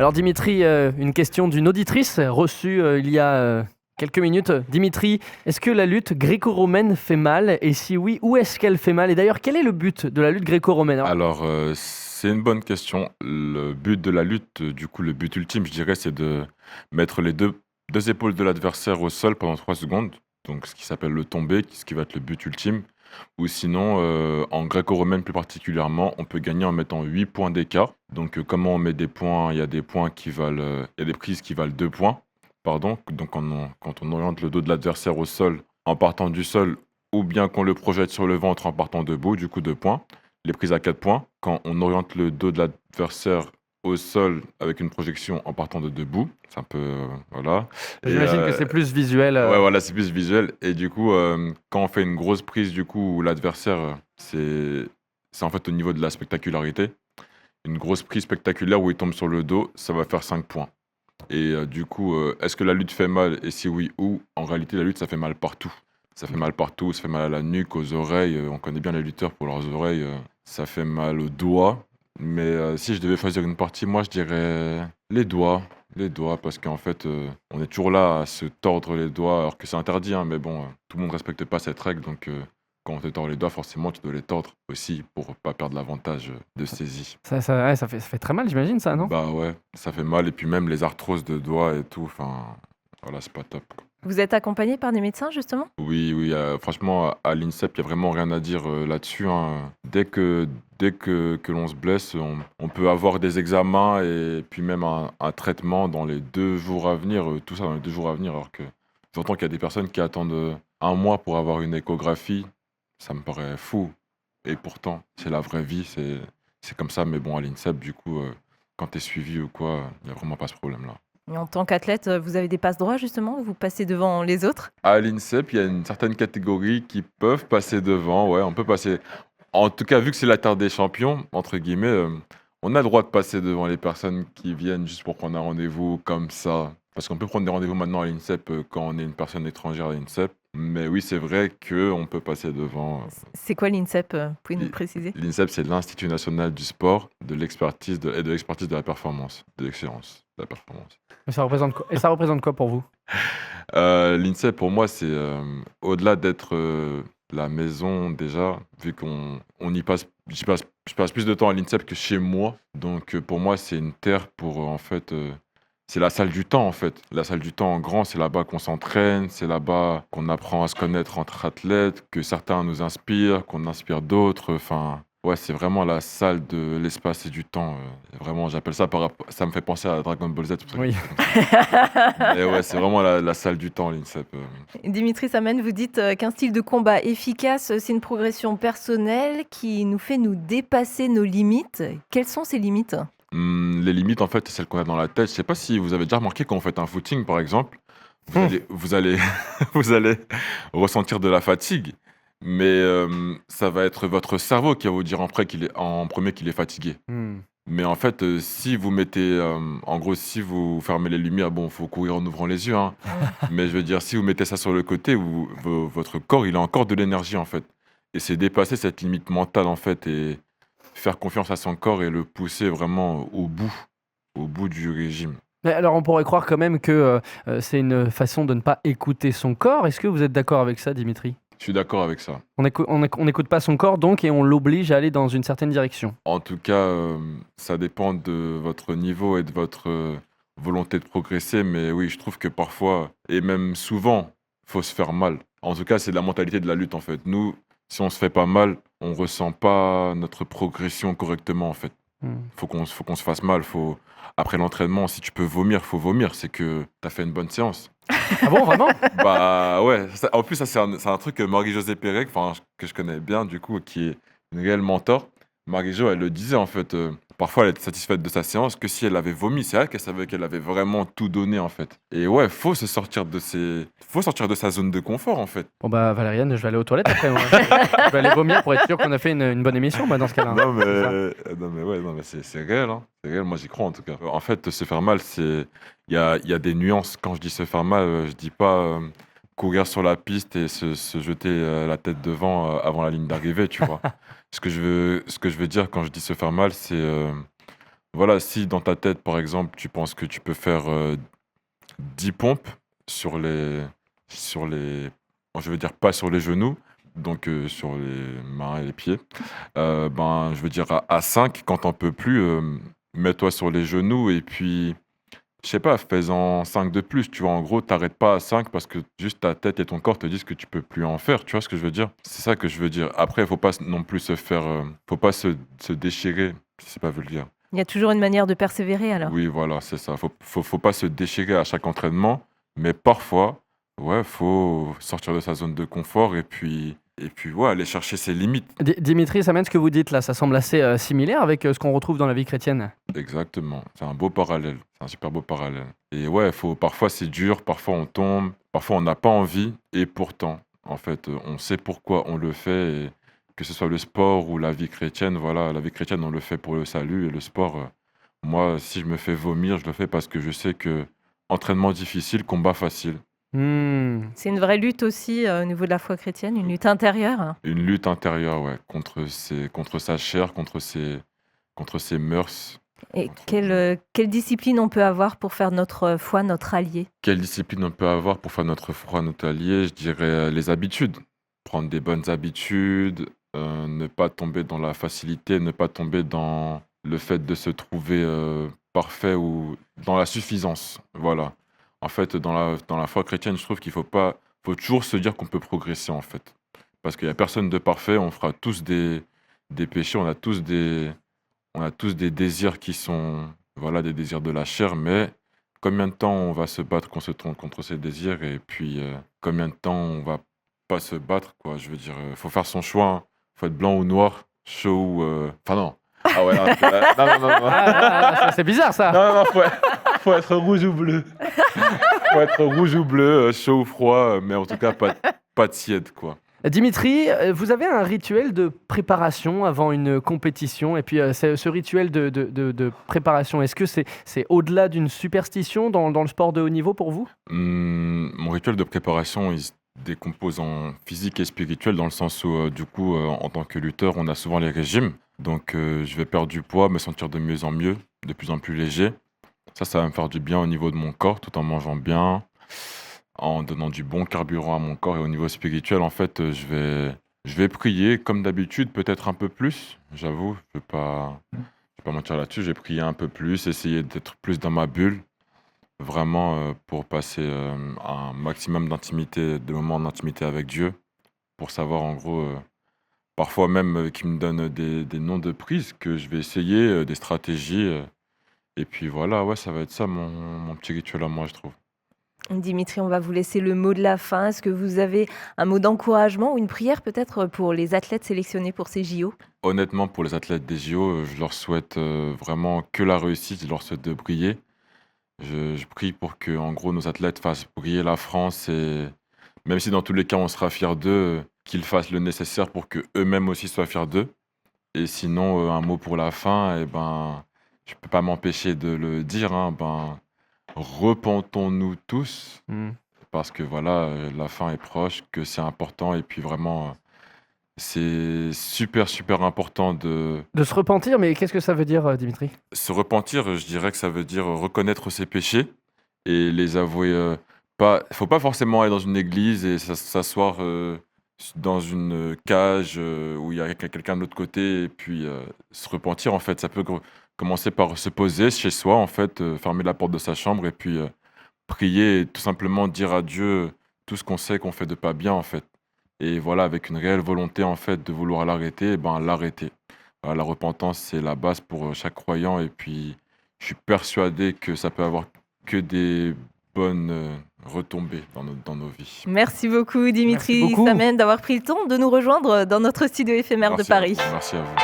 Alors Dimitri, une question d'une auditrice reçue il y a quelques minutes. Dimitri, est-ce que la lutte gréco-romaine fait mal? Et si oui, où est-ce qu'elle fait mal? Et d'ailleurs, quel est le but de la lutte gréco-romaine? Alors, c'est une bonne question. Le but de la lutte, du coup, le but ultime, je dirais, c'est de mettre les deux épaules de l'adversaire au sol pendant 3 secondes, donc ce qui s'appelle le tombé, ce qui va être le but ultime. Ou sinon, en gréco-romaine plus particulièrement, on peut gagner en mettant 8 points d'écart. Donc, comment on met des points? Il y a des points qui valent, il y a des prises qui valent 2 points, pardon. Donc, quand on oriente le dos de l'adversaire au sol en partant du sol, ou bien qu'on le projette sur le ventre en partant debout, du coup 2 points. Les prises à 4 points. Quand on oriente le dos de l'adversaire au sol avec une projection en partant de debout, c'est un peu, voilà. Et J'imagine que c'est plus visuel. ouais, voilà, c'est plus visuel. Et du coup, quand on fait une grosse prise, du coup, où l'adversaire, c'est en fait au niveau de la spectacularité. Une grosse prise spectaculaire où il tombe sur le dos, ça va faire 5 points. Et du coup, est-ce que la lutte fait mal? Et si oui, où? En réalité, la lutte, ça fait mal partout. Ça fait mal partout, ça fait mal à la nuque, aux oreilles. On connaît bien les lutteurs pour leurs oreilles. Ça fait mal aux doigts. Mais si je devais choisir une partie, moi, je dirais les doigts. Les doigts, parce qu'en fait, on est toujours là à se tordre les doigts, alors que c'est interdit, hein, mais bon, tout le monde ne respecte pas cette règle. Donc, quand on te tord les doigts, forcément, tu dois les tordre aussi pour pas perdre l'avantage de saisie. Ouais, ça fait très mal, j'imagine, ça, non? Bah ouais, ça fait mal. Et puis même les arthroses de doigts et tout, enfin, voilà, c'est pas top, quoi. Vous êtes accompagné par des médecins, justement? Oui, oui, franchement, à l'INSEP, il y a vraiment rien à dire là-dessus, hein. Dès que l'on se blesse, on peut avoir des examens et puis même un traitement dans les 2 jours à venir, tout ça dans les 2 jours à venir, alors que j'entends qu'il y a des personnes qui attendent 1 mois pour avoir une échographie. Ça me paraît fou. Et pourtant, c'est la vraie vie, c'est comme ça. Mais bon, à l'INSEP, du coup, quand tu es suivi ou quoi, il n'y a vraiment pas ce problème-là. Et en tant qu'athlète, vous avez des passe-droits, justement? Vous passez devant les autres? À l'INSEP, il y a une certaine catégorie qui peuvent passer devant. Ouais, on peut passer. En tout cas, vu que c'est la Terre des champions, entre guillemets, on a le droit de passer devant les personnes qui viennent juste pour prendre un rendez-vous comme ça. Parce qu'on peut prendre des rendez-vous maintenant à l'INSEP quand on est une personne étrangère à l'INSEP. Mais oui, c'est vrai qu'on peut passer devant. C'est quoi l'INSEP? Vous pouvez nous L'I- préciser? L'INSEP, c'est l'Institut national du sport, de l'expertise et de l'expertise de la performance, de l'excellence de la performance. Et ça représente quoi pour vous? L'INSEP, pour moi, c'est au-delà d'être la maison déjà, vu qu'on y passe, je passe plus de temps à l'INSEP que chez moi. Donc pour moi, c'est une terre pour en fait, c'est la salle du temps en fait. La salle du temps en grand, c'est là-bas qu'on s'entraîne, c'est là-bas qu'on apprend à se connaître entre athlètes, que certains nous inspirent, qu'on inspire d'autres. Enfin, ouais, c'est vraiment la salle de l'espace et du temps. Vraiment, j'appelle ça ça me fait penser à Dragon Ball Z. C'est pour ça que Oui. je dis comme ça. Mais ouais, c'est vraiment la salle du temps, l'INSEP. Dimitri Samen, vous dites qu'un style de combat efficace, c'est une progression personnelle qui nous fait nous dépasser nos limites. Quelles sont ces limites? Les limites, en fait, c'est celles qu'on a dans la tête. Je sais pas si vous avez déjà remarqué quand vous faites un footing, par exemple, vous allez, vous allez ressentir de la fatigue, mais ça va être votre cerveau qui va vous dire en premier qu'il est fatigué. Hmm. Mais en fait, si vous mettez, en gros, si vous fermez les lumières, bon, faut courir en ouvrant les yeux, hein. Mais je veux dire, si vous mettez ça sur le côté, votre corps, il a encore de l'énergie, en fait. Et c'est dépasser cette limite mentale, en fait, et faire confiance à son corps et le pousser vraiment au bout du régime. Mais alors, on pourrait croire quand même que c'est une façon de ne pas écouter son corps. Est-ce que vous êtes d'accord avec ça, Dimitri? Je suis d'accord avec ça. On n'écoute pas son corps, donc, et on l'oblige à aller dans une certaine direction. En tout cas, ça dépend de votre niveau et de votre volonté de progresser. Mais oui, je trouve que parfois, et même souvent, faut se faire mal. En tout cas, c'est la mentalité de la lutte, en fait. Nous, si on se fait pas mal, on ressent pas notre progression correctement, en fait. Hmm. Faut qu'on se fasse mal. Après l'entraînement, si tu peux vomir, faut vomir. C'est que tu as fait une bonne séance. Ah bon, vraiment? Bah ouais, en plus, ça, c'est un truc que Marie-Josée Pérec, que je connais bien, du coup, qui est une réelle mentor. Marie-Jo, elle le disait, en fait, parfois elle était satisfaite de sa séance que si elle avait vomi. C'est elle qu'elle savait qu'elle avait vraiment tout donné, en fait. Et ouais, faut sortir de sa zone de confort, en fait. Bon bah Valériane, je vais aller aux toilettes après. Moi. Je vais aller vomir pour être sûr qu'on a fait une bonne émission, moi, dans ce cas-là. Non, mais, C'est ça. ouais, non, mais c'est réel, hein. C'est réel, moi j'y crois en tout cas. En fait, se faire mal, il y a des nuances. Quand je dis se faire mal, je dis pas courir sur la piste et se jeter la tête devant avant la ligne d'arrivée, tu vois. Ce que je veux dire quand je dis se faire mal, c'est voilà, si dans ta tête, par exemple, tu penses que tu peux faire 10 pompes sur les, bon, je veux dire pas sur les genoux, donc sur les mains et les pieds, ben, je veux dire à 5, quand t'en peux plus, mets-toi sur les genoux et puis, je sais pas, fais-en 5 de plus, tu vois. En gros, t'arrêtes pas à 5 parce que juste ta tête et ton corps te disent que tu peux plus en faire, tu vois ce que je veux dire? C'est ça que je veux dire. Après, faut pas non plus faut pas se déchirer, si c'est pas vulgaire. Il y a toujours une manière de persévérer alors. Oui, voilà, c'est ça. Faut pas se déchirer à chaque entraînement, mais parfois, ouais, faut sortir de sa zone de confort et puis ouais, aller chercher ses limites. Dimitri, Samen, ce que vous dites là, ça semble assez similaire avec ce qu'on retrouve dans la vie chrétienne. Exactement. C'est un beau parallèle. C'est un super beau parallèle. Et ouais, parfois c'est dur, parfois on tombe, parfois on n'a pas envie, et pourtant, en fait, on sait pourquoi on le fait, et que ce soit le sport ou la vie chrétienne, voilà, la vie chrétienne, on le fait pour le salut, et le sport, moi, si je me fais vomir, je le fais parce que je sais que entraînement difficile, combat facile. Hmm. C'est une vraie lutte aussi au niveau de la foi chrétienne, une lutte intérieure. Une lutte intérieure, ouais, contre sa chair, contre ses mœurs. Et Contre- quelle discipline on peut avoir pour faire notre foi notre allié? Quelle discipline on peut avoir pour faire notre foi, notre allié? Je dirais les habitudes. Prendre des bonnes habitudes, ne pas tomber dans la facilité, ne pas tomber dans le fait de se trouver parfait ou dans la suffisance. Voilà. En fait, dans la foi chrétienne, je trouve faut toujours se dire qu'on peut progresser, en fait. Parce qu'il n'y a personne de parfait, on fera tous des péchés, on a tous des désirs qui sont, voilà, des désirs de la chair, mais combien de temps on va se battre contre ces désirs, et puis combien de temps on va pas se battre, quoi. Je veux dire, faut faire son choix, hein. Faut être blanc ou noir, chaud ou... Enfin non. Ah ouais, non, non. C'est bizarre ça. Non, faut être rouge ou bleu. Faut être rouge ou bleu, chaud ou froid, mais en tout cas pas tiède, quoi. Dimitri, vous avez un rituel de préparation avant une compétition, et puis ce rituel de préparation, est-ce que c'est au-delà d'une superstition dans le sport de haut niveau pour vous? Mon rituel de préparation, il se décompose en physique et spirituel, dans le sens où, du coup, en tant que lutteur, on a souvent les régimes. Donc, je vais perdre du poids, me sentir de mieux en mieux, de plus en plus léger. Ça va me faire du bien au niveau de mon corps, tout en mangeant bien, en donnant du bon carburant à mon corps. Et au niveau spirituel, en fait, je vais prier comme d'habitude, peut-être un peu plus, j'avoue. Je vais pas mentir là-dessus. Je vais prier un peu plus, essayer d'être plus dans ma bulle, vraiment, pour passer un maximum d'intimité, de moments d'intimité avec Dieu, pour savoir en gros, parfois même qu'il me donne des noms de prises que je vais essayer, des stratégies. Et puis voilà, ouais, ça va être ça mon petit rituel à moi, je trouve. Dimitri, on va vous laisser le mot de la fin. Est-ce que vous avez un mot d'encouragement ou une prière peut-être pour les athlètes sélectionnés pour ces JO? Honnêtement, pour les athlètes des JO, je leur souhaite vraiment que la réussite, je leur souhaite de briller. Je prie pour que, en gros, nos athlètes fassent briller la France, et même si dans tous les cas on sera fiers d'eux, qu'ils fassent le nécessaire pour que eux-mêmes aussi soient fiers d'eux. Et sinon, un mot pour la fin, eh ben, je peux pas m'empêcher de le dire, hein, ben, repentons-nous tous, Hmm. parce que voilà, la fin est proche, que c'est important, et puis vraiment, c'est super, super important de De se repentir, mais qu'est-ce que ça veut dire, Dimitri? se repentir. Je dirais que ça veut dire reconnaître ses péchés et les avouer. Pas, faut pas forcément aller dans une église et s'asseoir dans une cage où il y a quelqu'un de l'autre côté, et puis se repentir. En fait, ça peut commencer par se poser chez soi, en fait, fermer la porte de sa chambre, et puis prier, et tout simplement dire à Dieu tout ce qu'on sait qu'on fait de pas bien, en fait. Et voilà, avec une réelle volonté, en fait, de vouloir l'arrêter, eh ben l'arrêter. Voilà, la repentance, c'est la base pour chaque croyant, et puis je suis persuadé que ça peut avoir que des bonnes retombées dans nos vies. Merci beaucoup Merci Dimitri beaucoup. Samen d'avoir pris le temps de nous rejoindre dans notre studio éphémère de Merci à Paris. vous. Merci à vous.